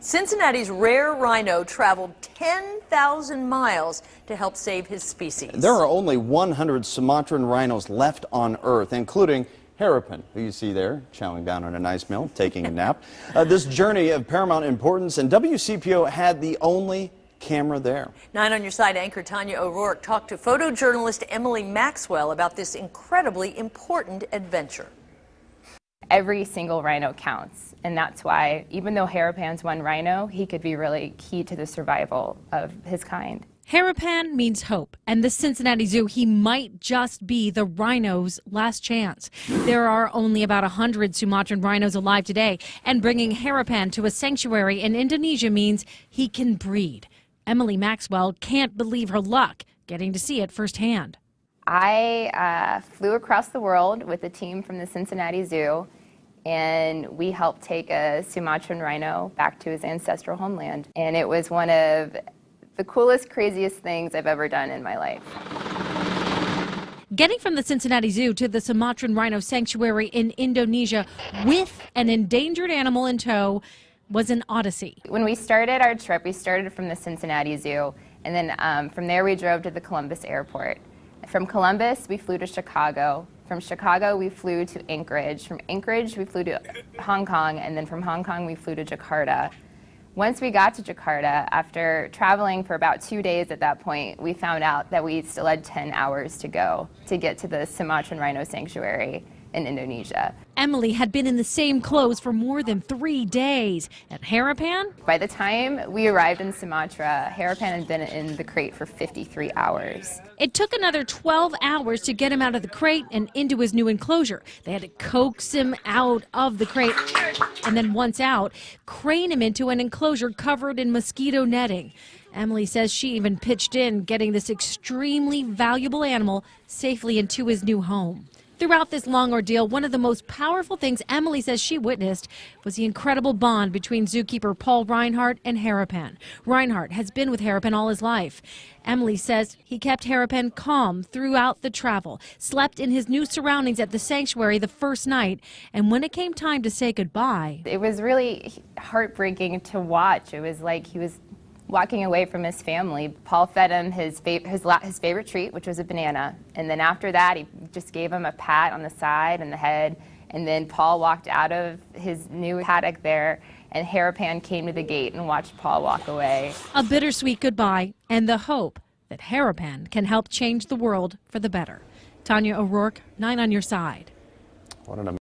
Cincinnati's rare rhino traveled 10,000 miles to help save his species. There are only 100 Sumatran rhinos left on Earth, including Hairpin, who you see there, chowing down on a nice meal, taking a nap. This journey of paramount importance, and WCPO had the only camera there. 9 on Your Side anchor Tanya O'Rourke talked to photojournalist Emily Maxwell about this incredibly important adventure. Every single rhino counts, and that's why, even though Hairpan's one rhino, he could be really key to the survival of his kind. Hairpan means hope, and the Cincinnati Zoo, he might just be the rhino's last chance. There are only about 100 Sumatran rhinos alive today, and bringing Hairpan to a sanctuary in Indonesia means he can breed. Emily Maxwell can't believe her luck getting to see it firsthand. I flew across the world with a team from the Cincinnati Zoo, and we helped take a Sumatran rhino back to his ancestral homeland. And it was one of the coolest, craziest things I've ever done in my life. Getting from the Cincinnati Zoo to the Sumatran Rhino Sanctuary in Indonesia with an endangered animal in tow was an odyssey. When we started our trip, we started from the Cincinnati Zoo, and then from there we drove to the Columbus airport. From Columbus, we flew to Chicago. From Chicago, we flew to Anchorage. From Anchorage, we flew to Hong Kong, and then from Hong Kong, we flew to Jakarta. Once we got to Jakarta, after traveling for about 2 days at that point, we found out that we still had 10 hours to go to get to the Sumatran Rhino Sanctuary in Indonesia. Emily had been in the same clothes for more than 3 days. And Hairpan? By the time we arrived in Sumatra, Hairpan had been in the crate for 53 hours. It took another 12 hours to get him out of the crate and into his new enclosure. They had to coax him out of the crate and then once out, crane him into an enclosure covered in mosquito netting. Emily says she even pitched in getting this extremely valuable animal safely into his new home. Throughout this long ordeal, one of the most powerful things Emily says she witnessed was the incredible bond between zookeeper Paul Reinhardt and Hairpan. Reinhardt has been with Hairpan all his life. Emily says he kept Hairpan calm throughout the travel, slept in his new surroundings at the sanctuary the first night, and when it came time to say goodbye, it was really heartbreaking to watch. It was like he was walking away from his family. Paul fed him his favorite treat, which was a banana, and then after that he just gave him a pat on the side and the head, and then Paul walked out of his new paddock there, and Hairpan came to the gate and watched Paul walk away. A bittersweet goodbye and the hope that Hairpan can help change the world for the better. Tanya O'Rourke, 9 on Your Side. What an